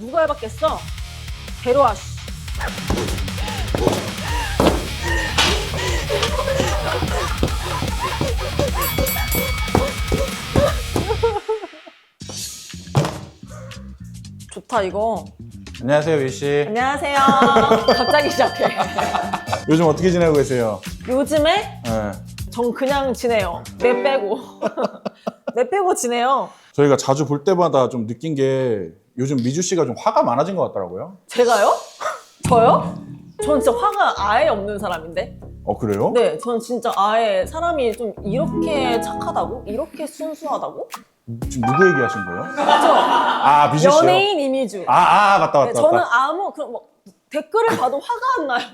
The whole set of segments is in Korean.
누가 해봤겠어? 데려와. 씨. 좋다 이거. 안녕하세요, 윌씨. 안녕하세요. 갑자기 시작해. 요즘 어떻게 지내고 계세요? 요즘에 네. 전 그냥 지내요. 내 빼고. 내 빼고 지내요. 저희가 자주 볼 때마다 좀 느낀 게 요즘 미주 씨가 좀 화가 많아진 것 같더라고요. 제가요? 저요? 전 진짜 화가 아예 없는 사람인데. 그래요? 네, 전 진짜 아예 사람이 좀 이렇게 착하다고? 이렇게 순수하다고? 지금 누구 얘기하신 거예요? 아, 미주 씨요? 연예인 이미주. 맞다. 네, 저는 뭐 댓글을 봐도 화가 안 나요.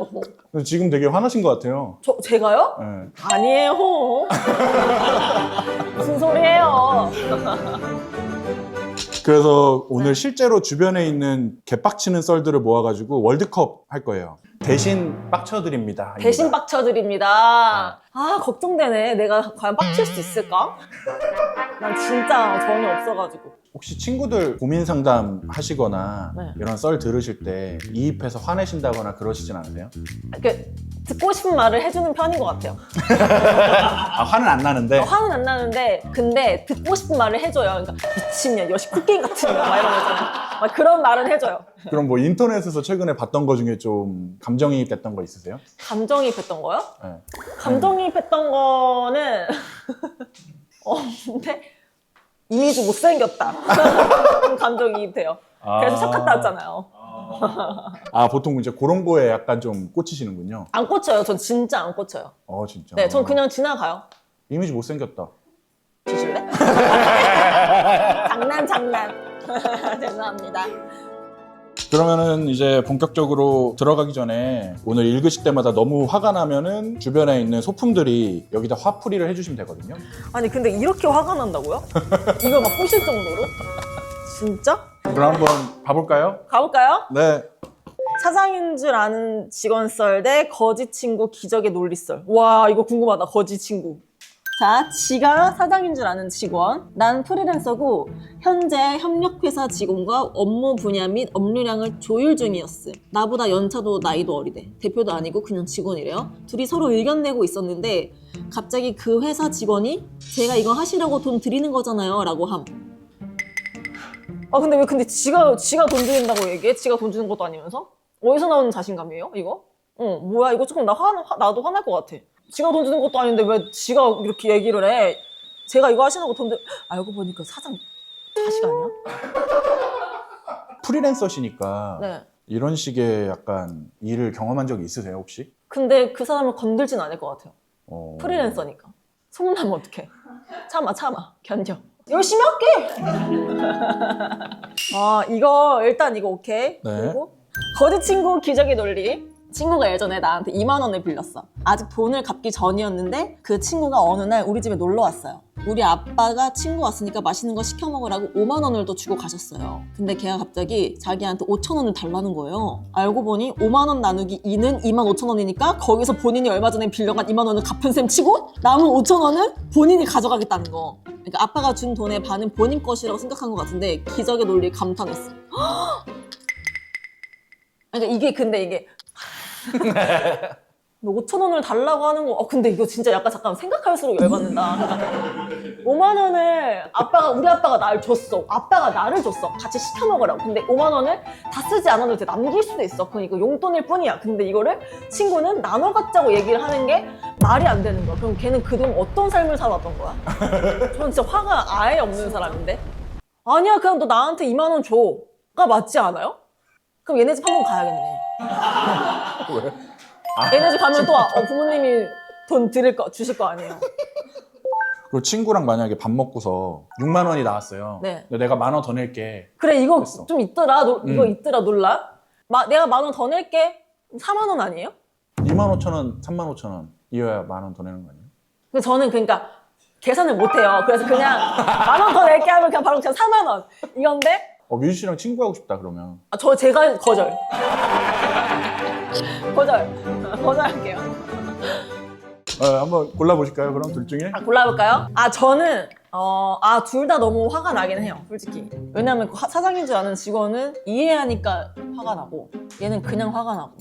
근데 지금 되게 화나신 것 같아요. 제가요? 네. 아니에요. 무슨 소리예요? 그래서 오늘 실제로 주변에 있는 개빡치는 썰들을 모아가지고 월드컵 할 거예요. 대신 빡쳐드립니다. 대신 빡쳐드립니다. 아, 걱정되네. 내가 과연 빡칠 수 있을까? 난 진짜 전혀 없어가지고. 혹시 친구들 고민 상담 하시거나 네. 이런 썰 들으실 때 이입해서 화내신다거나 그러시진 않으세요? 듣고 싶은 말을 해주는 편인 것 같아요. 화는 안 나는데? 화는 안 나는데, 근데 듣고 싶은 말을 해줘요. 그러니까 미친년, 여시 쿠킹 같은 거, 막 이런 거 있잖아요. 막 그런 말은 해줘요. 그럼 뭐 인터넷에서 최근에 봤던 거 중에 좀 감정이입됐던 거 있으세요? 감정이입했던 거요? 네. 감정이입했던 거는 근데 이미지 못생겼다. 감정이입돼요. 그래서 착각다 했잖아요. 보통 이제 그런 거에 약간 좀 꽂히시는군요. 안 꽂혀요. 전 진짜 안 꽂혀요. 진짜. 네, 전 그냥 지나가요. 이미지 못생겼다. 주실래? 장난. 죄송합니다. 그러면은 이제 본격적으로 들어가기 전에 오늘 읽으실 때마다 너무 화가 나면은 주변에 있는 소품들이 여기다 화풀이를 해주시면 되거든요. 아니 근데 이렇게 화가 난다고요? 이걸 막 부실 정도로? 진짜? 그럼 한번 봐볼까요? 가볼까요? 네. 사장인 줄 아는 직원 썰 대 거지 친구 기적의 논리 썰. 와, 이거 궁금하다. 거지 친구. 자, 지가 사장인 줄 아는 직원. 난 프리랜서고 현재 협력회사 직원과 업무 분야 및 업무량을 조율 중이었음. 나보다 연차도 나이도 어리대. 대표도 아니고 그냥 직원이래요. 둘이 서로 의견 내고 있었는데 갑자기 그 회사 직원이 제가 이거 하시라고 돈 드리는 거잖아요 라고 함. 근데 왜 지가 돈 드린다고 얘기해? 지가 돈 주는 것도 아니면서? 어디서 나오는 자신감이에요, 이거? 뭐야, 이거 조금 나도 화날 것 같아. 지가 돈 주는 것도 아닌데 왜 지가 이렇게 얘기를 해? 제가 이거 하시는 거 알고 보니까 사장 자식 아니야? 프리랜서시니까 네. 이런 식의 약간 일을 경험한 적이 있으세요, 혹시? 근데 그 사람을 건들진 않을 것 같아요. 어... 프리랜서니까. 소문나면 어떡해. 참아. 견뎌. 열심히 할게! 이거 오케이. 네. 그리고 거지 친구 기적의 논리. 친구가 예전에 나한테 2만 원을 빌렸어. 아직 돈을 갚기 전이었는데 그 친구가 어느 날 우리 집에 놀러 왔어요. 우리 아빠가 친구 왔으니까 맛있는 거 시켜 먹으라고 5만 원을 더 주고 가셨어요. 근데 걔가 갑자기 자기한테 5천 원을 달라는 거예요. 알고 보니 5만 원 나누기 2는 2만 5천 원이니까 거기서 본인이 얼마 전에 빌려간 2만 원을 갚은 셈 치고 남은 5천 원을 본인이 가져가겠다는 거. 그러니까 아빠가 준 돈의 반은 본인 것이라고 생각한 것 같은데 기적의 논리에 감탄했어. 그러니까 이게 너 5천 원을 달라고 하는 거, 근데 이거 진짜 약간 잠깐 생각할수록 열받는다. 그러니까 5만 원을 우리 아빠가 나를 줬어. 아빠가 나를 줬어. 같이 시켜 먹으라고. 근데 5만 원을 다 쓰지 않아도 돼. 남길 수도 있어. 그건 이거 용돈일 뿐이야. 근데 이거를 친구는 나눠 갖자고 얘기를 하는 게 말이 안 되는 거야. 그럼 걔는 그동안 어떤 삶을 살았던 거야? 저는 진짜 화가 아예 없는 사람인데? 아니야, 그냥 너 나한테 2만 원 줘가 맞지 않아요? 그럼 얘네 집 한번 가야겠네. 왜? 얘네 집 가면 또 부모님이 돈 주실 거 아니에요. 그리고 친구랑 만약에 밥 먹고서 6만 원이 나왔어요. 네. 근데 내가 1만 원 더 낼게. 그래, 이거 됐어. 좀 있더라. 이거 있더라, 놀라. 내가 1만 원 더 낼게. 4만 원 아니에요? 2만 5천 원, 3만 5천 원 이어야 1만 원 더 내는 거 아니에요? 근데 저는 그러니까 계산을 못 해요. 그래서 그냥 1만 원 더 낼게 하면 그냥 바로 4만 원. 이건데 미주 씨랑 친구하고 싶다 그러면. 제가 거절. 거절할게요. 한번 골라보실까요? 그럼 둘 중에? 골라볼까요? 저는 둘 다 너무 화가 나긴 해요, 솔직히. 왜냐면 사장인 줄 아는 직원은 이해하니까 화가 나고 얘는 그냥 화가 나고.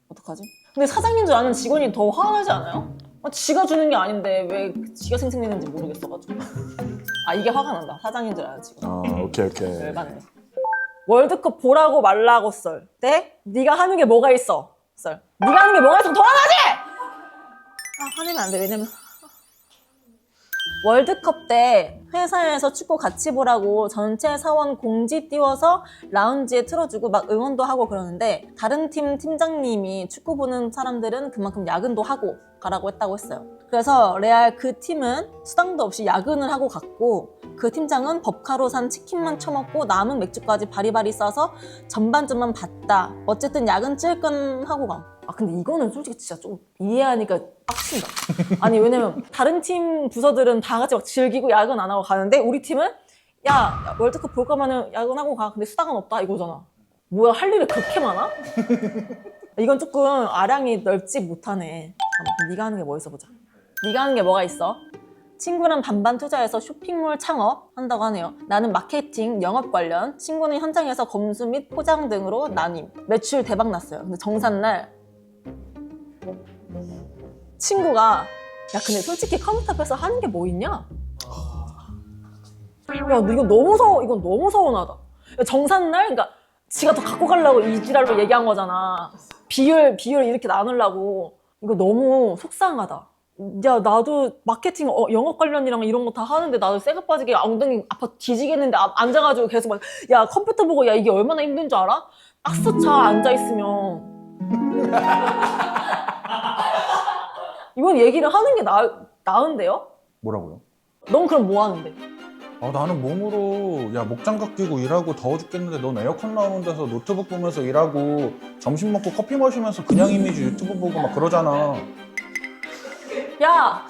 어떡하지? 근데 사장인 줄 아는 직원이 더 화가 나지 않아요? 지가 주는 게 아닌데 왜 지가 생색내는지 모르겠어가지고. 이게 화가 난다. 사장인 줄 아는 직원. 오케이. 열받네. 월드컵 보라고 말라고 썰. 네? 네가 하는 게 뭐가 있어? 썰. 네가 하는 게 뭐가 있어? 돌아가지! 화내면 안 돼. 왜냐면 월드컵 때 회사에서 축구 같이 보라고 전체 사원 공지 띄워서 라운지에 틀어주고 막 응원도 하고 그러는데 다른 팀 팀장님이 축구 보는 사람들은 그만큼 야근도 하고 가라고 했다고 했어요. 그래서 레알 그 팀은 수당도 없이 야근을 하고 갔고 그 팀장은 법카로 산 치킨만 처먹고 남은 맥주까지 바리바리 싸서 전반전만 봤다. 어쨌든 야근 찔끔하고 가. 근데 이거는 솔직히 진짜 좀 이해하니까 빡친다. 아니 왜냐면 다른 팀 부서들은 다 같이 막 즐기고 야근 안 하고 가는데 우리 팀은 야 월드컵 볼 거면은 야근하고 가. 근데 수당은 없다 이거잖아. 뭐야 할 일이 그렇게 많아? 이건 조금 아량이 넓지 못하네. 네가 하는 게 뭐 있어 보자. 네가 하는 게 뭐가 있어? 친구랑 반반 투자해서 쇼핑몰 창업 한다고 하네요. 나는 마케팅, 영업 관련, 친구는 현장에서 검수 및 포장 등으로 나님. 매출 대박 났어요. 근데 정산날 친구가 야 근데 솔직히 컴퓨터 앞에서 하는 게 뭐 있냐? 야 너 이건 너무 서운하다. 정산날 그러니까 지가 더 갖고 가려고 이 지랄로 얘기한 거잖아. 비율 이렇게 나누려고. 이거 너무 속상하다. 야 나도 마케팅 영업 관련이랑 이런 거 다 하는데 나도 새가 빠지게 엉덩이 아파 뒤지겠는데 앉아가지고 계속 막 야 컴퓨터 보고 야 이게 얼마나 힘든 줄 알아? 악수차 앉아있으면 이건 얘기를 하는 게 나은데요? 뭐라고요? 넌 그럼 뭐 하는데? 나는 몸으로 목장갑 끼고 일하고 더워 죽겠는데 넌 에어컨 나오는 데서 노트북 보면서 일하고 점심 먹고 커피 마시면서 그냥 이미지 유튜브 보고 막 그러잖아. 야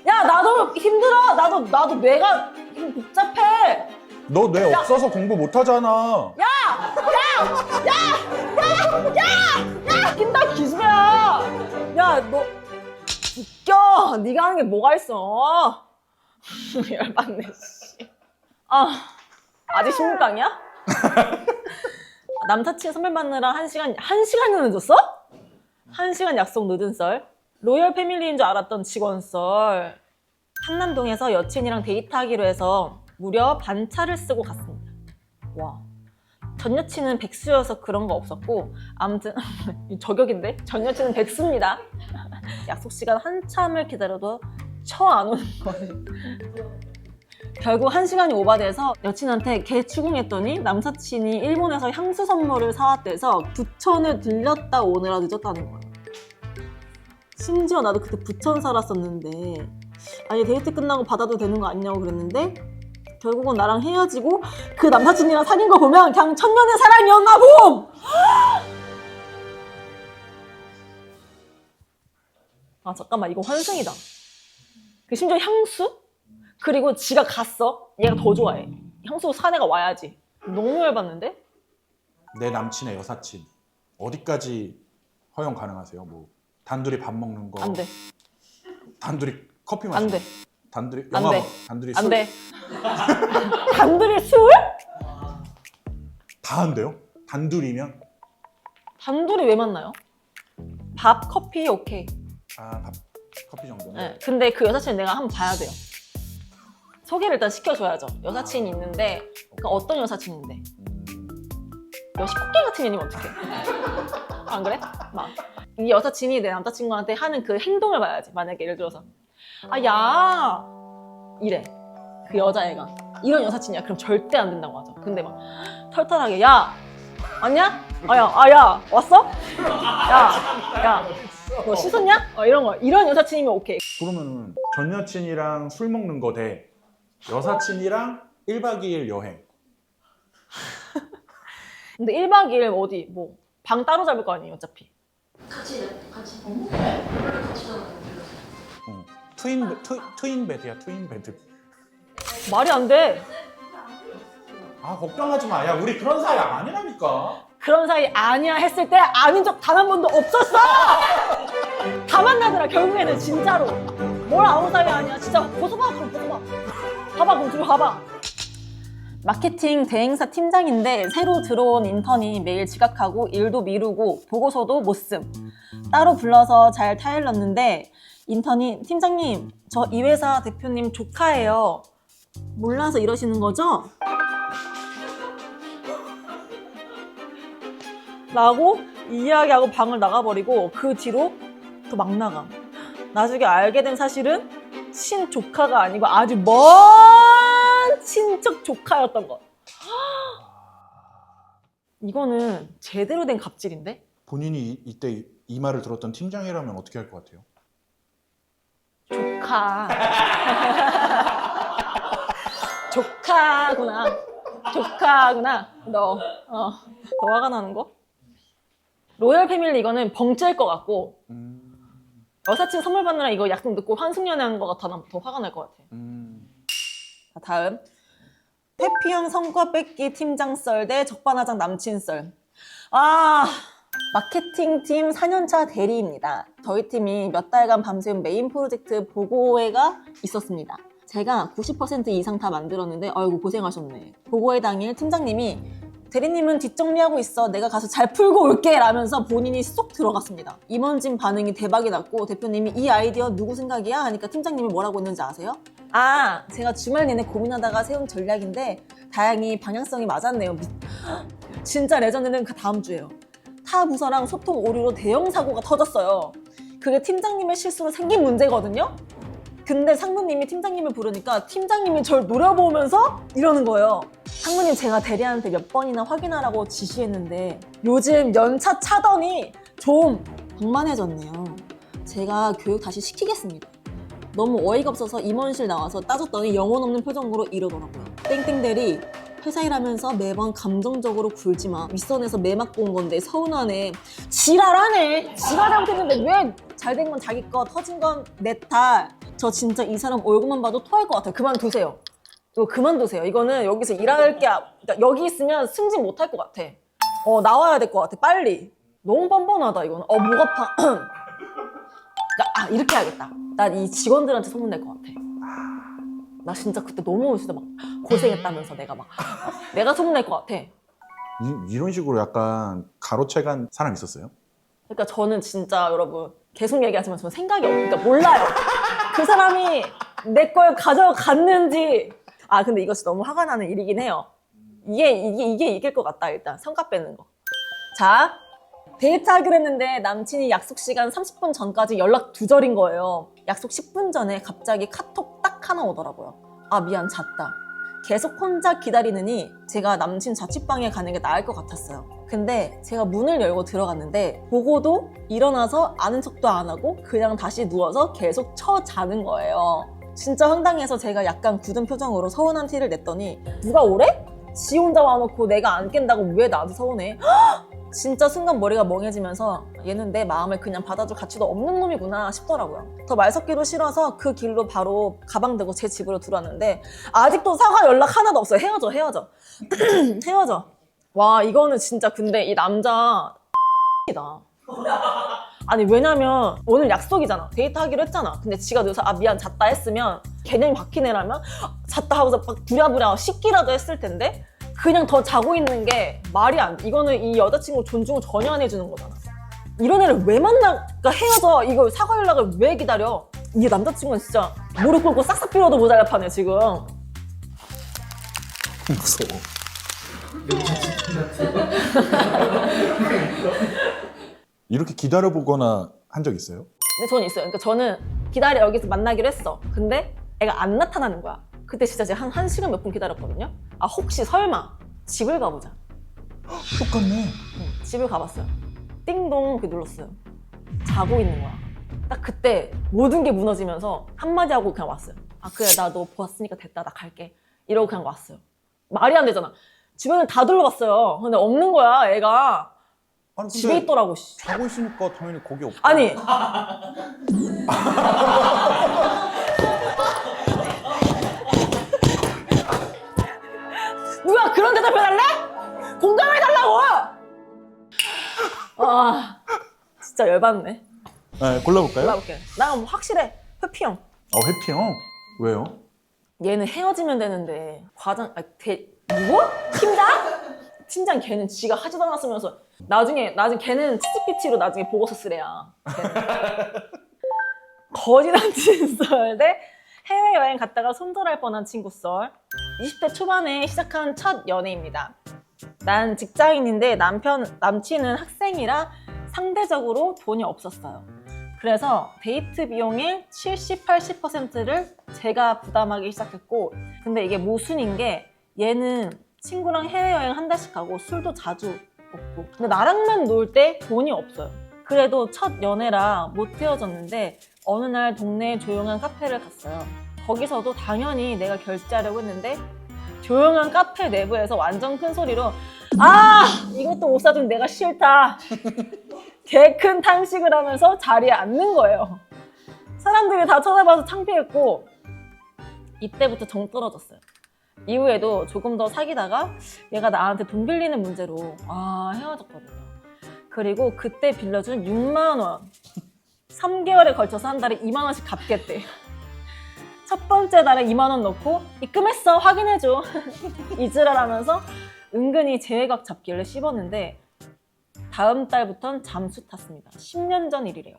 나도 힘들어. 나도 뇌가 복잡해. 너 뇌 없어서 공부 못 하잖아. 낀다 기집애야. 야 너 웃겨. 네가 하는 게 뭐가 있어? 열받네 씨. 아직 16강이야? 남사친 선배 만나라 1시간이나 늦었어? 1시간 약속 늦은 썰. 로열 패밀리인 줄 알았던 직원 썰. 한남동에서 여친이랑 데이트하기로 해서 무려 반차를 쓰고 갔습니다. 와. 전 여친은 백수여서 그런 거 없었고 아무튼 저격인데? 전 여친은 백수입니다. 약속 시간 한참을 기다려도 안 오는 거예요. 결국 1시간이 오바돼서 여친한테 개 추궁했더니 남사친이 일본에서 향수 선물을 사왔대서 부천을 들렸다 오느라 늦었다는 거예요. 심지어 나도 그때 부천 살았었는데 아니 데이트 끝나고 받아도 되는 거 아니냐고 그랬는데 결국은 나랑 헤어지고 그 남사친이랑 사귄 거 보면 그냥 천년의 사랑이었나 봄! 잠깐만 이거 환승이다. 심지어 향수? 그리고 지가 갔어. 얘가 더 좋아해. 향수 산 애가 와야지. 너무 열받는데? 내 남친의 여사친 어디까지 허용 가능하세요? 뭐 단둘이 밥 먹는 거. 안 돼. 단둘이 커피 마시는 안 돼. 거. 단둘이 안 영화 돼. 봐. 단둘이 안 술. 돼. 단둘이 술? 다 안 돼요? 단둘이면? 단둘이 왜 만나요? 밥, 커피, 오케이. 밥, 커피 정도는? 네. 근데 그 여사친 내가 한번 봐야 돼요. 소개를 일단 시켜줘야죠. 여사친이 있는데 그러니까 어떤 여사친인데? 역시 꽃게 같은 년이면 어떡해? 안 그래? 막 이 여사친이 내 남자친구한테 하는 그 행동을 봐야지. 만약에 예를 들어서 야 이래 그 여자애가 이런 여사친이야. 그럼 절대 안 된다고 하죠. 근데 막 털털하게 야 왔냐? 야 왔어? 야 너 씻었냐? 이런 여사친이면 오케이. 그러면은 전 여친이랑 술 먹는 거 대 여사친이랑 1박 2일 여행. 근데 1박 2일 어디 뭐 방 따로 잡을 거 아니에요 어차피. 같이 원래 같이 자는 트윈 베드야, 트윈 베드. 말이 안 돼. 걱정하지 마. 야, 우리 그런 사이 아니라니까. 그런 사이 아니야 했을 때 아닌 적 단 한 번도 없었어. 다 만나더라 결국에는 진짜로. 뭘 아무 사이 아니야. 진짜 벗어봐 그럼 벗어봐. 봐봐, 그럼 들어 봐봐. 마케팅 대행사 팀장인데 새로 들어온 인턴이 매일 지각하고 일도 미루고 보고서도 못 씀. 따로 불러서 잘 타일렀는데 인턴이 팀장님, 저 이 회사 대표님 조카예요. 몰라서 이러시는 거죠? 라고 이야기하고 방을 나가버리고 그 뒤로 또 막 나가. 나중에 알게 된 사실은 친조카가 아니고 아주 먼 친척 조카였던 것. 이거는 제대로 된 갑질인데? 본인이 이때 이 말을 들었던 팀장이라면 어떻게 할 것 같아요? 조카. 조카구나. 조카구나. 너 화가 나는 거? 로열 패밀리 이거는 벙찌할 것 같고 여사친 선물 받느라 이거 약속 늦고 환승연애하는 것 같아. 더 화가 날 것 같아. 자, 다음. 회피형 성과 뺏기 팀장 썰 대 적반하장 남친 썰. 마케팅팀 4년차 대리입니다. 저희 팀이 몇 달간 밤새운 메인 프로젝트 보고회가 있었습니다. 제가 90% 이상 다 만들었는데 아이고 고생하셨네. 보고회 당일 팀장님이 대리님은 뒷정리하고 있어. 내가 가서 잘 풀고 올게 라면서 본인이 쏙 들어갔습니다. 임원진 반응이 대박이 났고 대표님이 이 아이디어 누구 생각이야? 하니까 팀장님이 뭐라고 했는지 아세요? 제가 주말 내내 고민하다가 세운 전략인데 다행히 방향성이 맞았네요. 진짜 레전드는 그 다음 주예요. 타 부서랑 소통 오류로 대형 사고가 터졌어요. 그게 팀장님의 실수로 생긴 문제거든요? 근데 상무님이 팀장님을 부르니까 팀장님이 저를 노려보면서 이러는 거예요. 상무님, 제가 대리한테 몇 번이나 확인하라고 지시했는데 요즘 연차 차더니 좀 방만해졌네요. 제가 교육 다시 시키겠습니다. 너무 어이가 없어서 임원실 나와서 따졌더니 영혼 없는 표정으로 이러더라고요. 땡땡 대리, 회사 일하면서 매번 감정적으로 굴지 마. 윗선에서 매 맞고 온 건데 서운하네. 지랄하네. 지가 잘못했는데 왜 잘된 건 자기 거, 터진 건 내 탓. 저 진짜 이 사람 얼굴만 봐도 토할 것 같아요. 그만두세요. 이거 그만두세요. 이거는 여기서 일할 게 그러니까 여기 있으면 승진 못 할 것 같아. 나와야 될 것 같아. 빨리. 너무 뻔뻔하다 이거는. 목 아파. 그러니까 이렇게 해야겠다. 난 이 직원들한테 소문낼 것 같아. 나 진짜 그때 너무 진짜 막 고생했다면서 내가 소문낼 것 같아. 이런 식으로 약간 가로채간 사람 있었어요? 그러니까 저는 진짜 여러분 계속 얘기하지만 저는 생각이 그러니까 몰라요. 그 사람이 내 걸 가져갔는지. 근데 이것이 너무 화가 나는 일이긴 해요. 이게 이길 것 같다. 일단 성과 빼는 거. 자, 데이트하기로 했는데 남친이 약속 시간 30분 전까지 연락 두절인 거예요. 약속 10분 전에 갑자기 카톡 딱 하나 오더라고요. 미안, 잤다. 계속 혼자 기다리느니 제가 남친 자취방에 가는 게 나을 것 같았어요. 근데 제가 문을 열고 들어갔는데 보고도 일어나서 아는 척도 안 하고 그냥 다시 누워서 계속 자는 거예요. 진짜 황당해서 제가 약간 굳은 표정으로 서운한 티를 냈더니 누가 오래? 지 혼자 와놓고 내가 안 깬다고 왜 나한테 서운해? 진짜 순간 머리가 멍해지면서 얘는 내 마음을 그냥 받아줄 가치도 없는 놈이구나 싶더라고요. 더 말 섞기도 싫어서 그 길로 바로 가방 들고 제 집으로 들어왔는데 아직도 사과 연락 하나도 없어요. 헤어져. 헤어져. 와, 이거는 진짜 근데 이 남자 이다. 아니 왜냐면 오늘 약속이잖아. 데이트하기로 했잖아. 근데 지가 늦어서 미안 잤다 했으면 개념이 바뀐 애라면 잤다 하고서 막 부랴부랴 씻기라도 했을 텐데 그냥 더 자고 있는 게 말이 안 돼. 이거는 이 여자친구 존중을 전혀 안 해주는 거잖아. 이런 애를 왜 만나? 그러니까 헤어져. 이거 사과 연락을 왜 기다려? 이 남자친구는 진짜 무릎 꿇고 싹싹 빌어도 모자랄 판에 지금. 무서워. 이렇게 기다려보거나 한 적 있어요? 근데 저는 있어요. 그러니까 저는 기다려 여기서 만나기로 했어. 근데 애가 안 나타나는 거야. 그때 진짜 제가 한 시간 몇 분 기다렸거든요. 혹시 설마 집을 가보자. 똑같네. 집을 가봤어요. 띵동 이렇게 눌렀어요. 자고 있는 거야. 딱 그때 모든 게 무너지면서 한마디 하고 그냥 왔어요. 그래 나 너 보았으니까 됐다. 나 갈게. 이러고 그냥 왔어요. 말이 안 되잖아. 주변을 다 둘러봤어요. 근데 없는 거야 애가. 아니, 집에 있더라고. 자고 있으니까 당연히 거기 없고. 아니 누가 그런 대답해달래? 공감해달라고! 진짜 열받네. 네, 골라볼까요? 골라볼게. 난 확실해. 회피형. 회피형? 왜요? 얘는 헤어지면 되는데 과장 누구? 팀장 걔는 지가 하지도 않았으면서 나중에 걔는 치치피치로 나중에 보고서 쓰래야. 거지 남친 썰 대 해외여행 갔다가 손절할 뻔한 친구 썰. 20대 초반에 시작한 첫 연애입니다. 난 직장인인데 남친은 학생이라 상대적으로 돈이 없었어요. 그래서 데이트 비용의 70, 80%를 제가 부담하기 시작했고, 근데 이게 모순인 게 얘는 친구랑 해외여행 한 달씩 가고 술도 자주 먹고, 근데 나랑만 놀 때 돈이 없어요. 그래도 첫 연애라 못 헤어졌는데 어느 날 동네에 조용한 카페를 갔어요. 거기서도 당연히 내가 결제하려고 했는데 조용한 카페 내부에서 완전 큰 소리로 이것도 못 사준 내가 싫다. 개 큰 탄식을 하면서 자리에 앉는 거예요. 사람들이 다 쳐다봐서 창피했고 이때부터 정 떨어졌어요. 이후에도 조금 더 사귀다가 얘가 나한테 돈 빌리는 문제로 헤어졌거든요. 그리고 그때 빌려준 6만 원 3개월에 걸쳐서 한 달에 2만 원씩 갚겠대. 첫 번째 달에 2만 원 넣고 입금했어 확인해줘 이지랄하면서 은근히 제외각 잡길래 씹었는데 다음 달부턴 잠수 탔습니다. 10년 전 일이래요.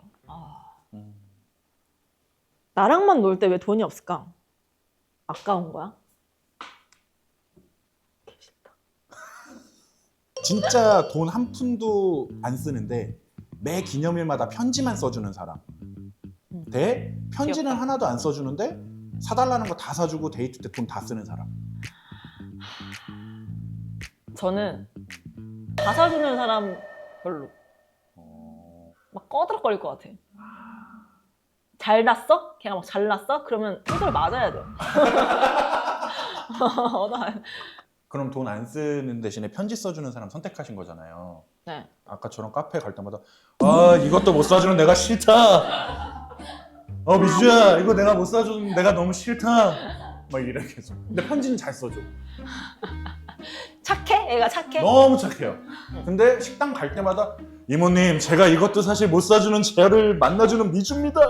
나랑만 놀 때 왜 돈이 없을까? 아까운 거야? 진짜 돈 한 푼도 안 쓰는데 매 기념일마다 편지만 써주는 사람 대 편지는 귀엽다. 하나도 안 써주는데 사달라는 거 다 사주고 데이트 때 돈 다 쓰는 사람. 저는 다 사주는 사람 별로. 막 꺼드럭거릴 것 같아. 잘났어? 걔가 막 잘났어? 그러면 이걸 맞아야 돼. 그럼 돈 안 쓰는 대신에 편지 써주는 사람 선택하신 거잖아요. 네. 아까처럼 카페 갈 때마다 이것도 못 사주는 내가 싫다. 미주야 이거 내가 못 사주는 내가 너무 싫다. 막 이래 계속. 근데 편지는 잘 써줘. 착해? 얘가 착해? 너무 착해요. 근데 식당 갈 때마다 이모님 제가 이것도 사실 못 사주는 쟤를 만나주는 미주입니다.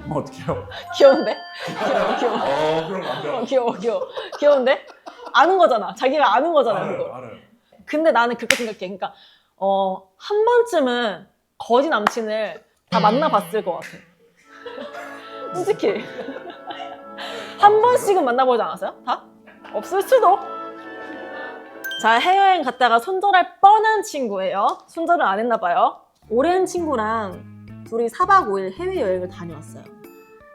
뭐 어떡해요? 귀여운데? 귀여워. 그럼 안 돼요. 귀여워. 귀여운데? 아는 거잖아. 자기가 아는 거잖아. 그걸. 알아요. 근데 나는 그렇게 생각해. 그러니까 한 번쯤은 거지 남친을 다 만나봤을 것 같아. 솔직히 한 번씩은 만나보지 않았어요? 다? 없을 수도. 자, 해외여행 갔다가 손절할 뻔한 친구예요. 손절을 안 했나 봐요. 오랜 친구랑 둘이 4박 5일 해외여행을 다녀왔어요.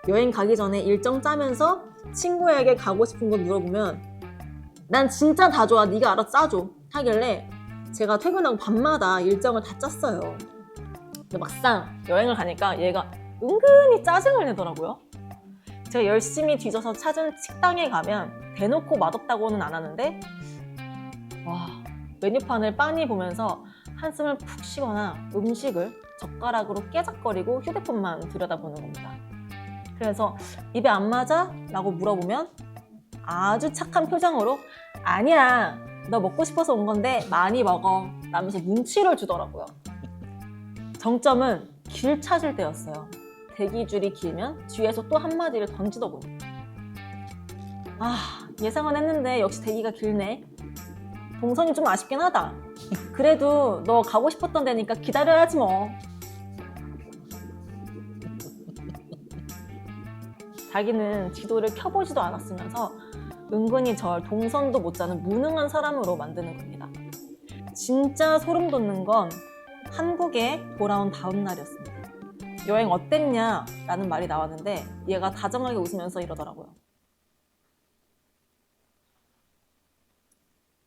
여행 가기 전에 일정 짜면서 친구에게 가고 싶은 곳 물어보면 난 진짜 다 좋아. 네가 알아서 짜줘. 하길래 제가 퇴근하고 밤마다 일정을 다 짰어요. 근데 막상 여행을 가니까 얘가 은근히 짜증을 내더라고요. 제가 열심히 뒤져서 찾은 식당에 가면 대놓고 맛없다고는 안 하는데 메뉴판을 빤히 보면서 한숨을 푹 쉬거나 음식을 젓가락으로 깨작거리고 휴대폰만 들여다보는 겁니다. 그래서 입에 안 맞아? 라고 물어보면 아주 착한 표정으로 아니야 너 먹고 싶어서 온 건데 많이 먹어 라면서 눈치를 주더라고요. 정점은 길 찾을 때였어요. 대기줄이 길면 뒤에서 또 한마디를 던지더군요. 예상은 했는데 역시 대기가 길네. 동선이 좀 아쉽긴 하다. 그래도 너 가고 싶었던 데니까 기다려야지 뭐. 자기는 지도를 켜보지도 않았으면서 은근히 절 동선도 못 짜는 무능한 사람으로 만드는 겁니다. 진짜 소름 돋는 건 한국에 돌아온 다음 날이었습니다. 여행 어땠냐? 라는 말이 나왔는데 얘가 다정하게 웃으면서 이러더라고요.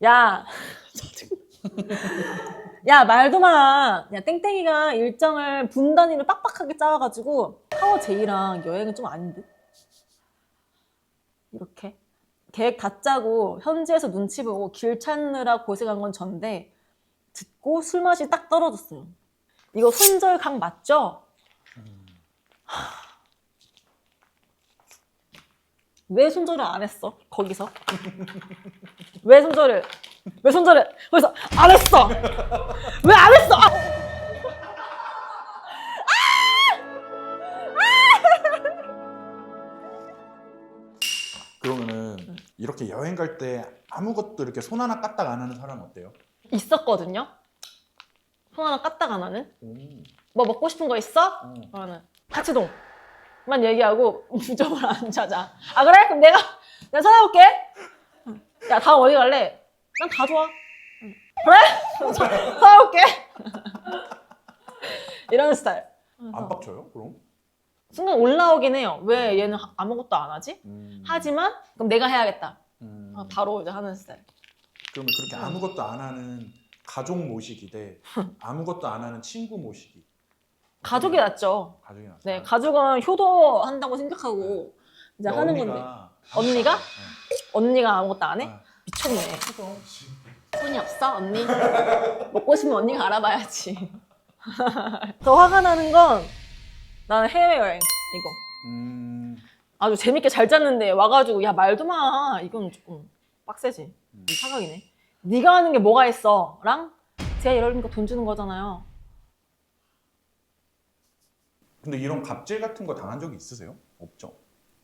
야, 야 말도 마. 야 땡땡이가 일정을 분 단위로 빡빡하게 짜와가지고 타워 제이랑 여행은 좀 아닌데? 이렇게 계획 다 짜고 현지에서 눈치 보고 길 찾느라 고생한 건 전데 듣고 술 맛이 딱 떨어졌어요. 이거 손절 각 맞죠? 왜 손절을 안 했어? 거기서? 왜 손절을? 거기서 안 했어! 왜 안 했어? 이렇게 여행 갈 때 아무것도 이렇게 손 하나 까딱 안 하는 사람 어때요? 있었거든요. 손 하나 까딱 안 하는. 오. 뭐 먹고 싶은 거 있어? 그러면 하치동만 얘기하고 무점을 안 찾아. 아 그래? 그럼 내가 찾아볼게. 야 다음 어디 갈래? 난 다 좋아. 그래? 찾아볼게. 이런 스타일. 안 빡쳐요? 그럼? 순간 올라오긴 해요. 왜 얘는 아무것도 안 하지? 하지만 그럼 내가 해야겠다. 바로 이제 하는 스타일. 그러면 그렇게 아무것도 안 하는 가족 모시기 대 아무것도 안 하는 친구 모시기. 가족이 낫죠. 가족이 낫다. 네, 가족은 효도한다고 생각하고 이제 하는 건데. 언니가? 언니가 아무것도 안 해? 네. 미쳤네. 손이 없어 언니? 먹고 싶으면 언니가 알아봐야지. 더 화가 나는 건 나는 해외여행 이거. 아주 재밌게 잘 짰는데 와가지고 야 말도 마. 이건 조금 빡세지. 사각이네. 네가 하는 게 뭐가 있어? 랑 제가 이러니까 돈 주는 거잖아요. 근데 이런 갑질 같은 거 당한 적이 있으세요? 없죠?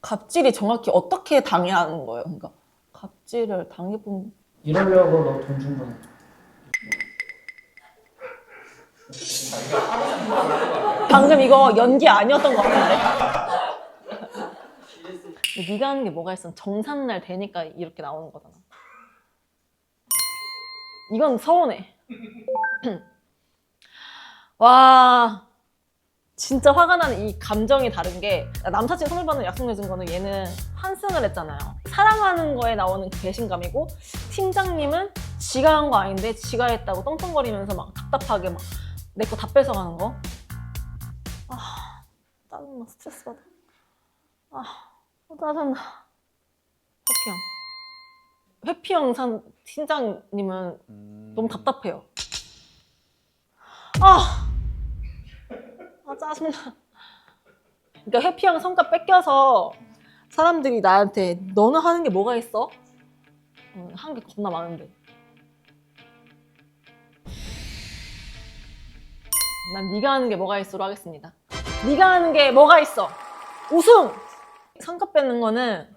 갑질이 정확히 어떻게 당해야 하는 거예요? 그러니까 갑질을 당해본 이러려고 너 돈 준 거야. 방금 이거 연기 아니었던 것 같은데. 근데 네가 하는 게 뭐가 있어? 정산날 되니까 이렇게 나오는 거잖아. 이건 서운해. 와 진짜 화가 나는 이 감정이 다른 게 남사친 선물 받는 약속 내준 거는 얘는 환승을 했잖아요. 사랑하는 거에 나오는 그 배신감이고 팀장님은 지가 한 거 아닌데 지가 했다고 떵떵거리면서 막 답답하게 막 내 거 다 뺏어가는 거. 아 짜증나. 스트레스 받아. 아 짜증나. 회피형 팀장님은 너무 답답해요. 짜증나. 그러니까 회피형 성과 뺏겨서 사람들이 나한테 너는 하는 게 뭐가 있어? 하는 게 겁나 많은데. 난 네가 하는 게 뭐가 있어로 하겠습니다. 네가 하는 게 뭐가 있어? 우승! 성과 뺏는 거는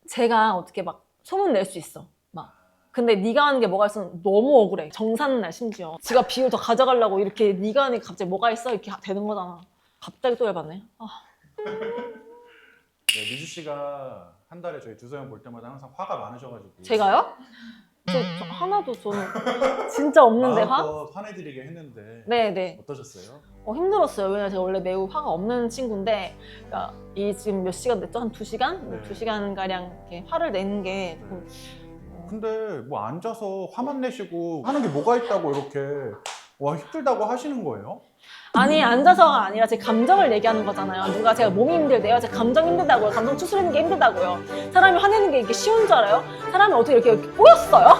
제가 어떻게 막 소문 낼 수 있어. 막. 근데 네가 하는 게 뭐가 있어? 너무 억울해. 정산날 심지어. 지가 비율 더 가져가려고 이렇게 네가 하는 게 갑자기 뭐가 있어? 이렇게 되는 거잖아. 갑자기 또 열받네. 네, 미주 씨가 한 달에 저희 두서연 볼 때마다 항상 화가 많으셔가지고. 제가요? 저 하나도 저는 진짜 없는데 화? 마음껏 화내드리게 했는데. 네네. 어떠셨어요? 힘들었어요. 왜냐면 제가 원래 매우 화가 없는 친구인데 그러니까 이 지금 몇 시간 됐죠? 한 2시간? 네. 2시간가량 이렇게 화를 내는 게 좀, 근데 뭐 앉아서 화만 내시고 하는 게 뭐가 있다고 이렇게 와 힘들다고 하시는 거예요? 아니 앉아서가 아니라 제 감정을 얘기하는 거잖아요. 누가 제가 몸이 힘들대요. 제 감정 힘들다고요. 감정 추스르는 게 힘들다고요. 사람이 화내는 게 이게 쉬운 줄 알아요? 사람이 어떻게 이렇게 꼬였어요?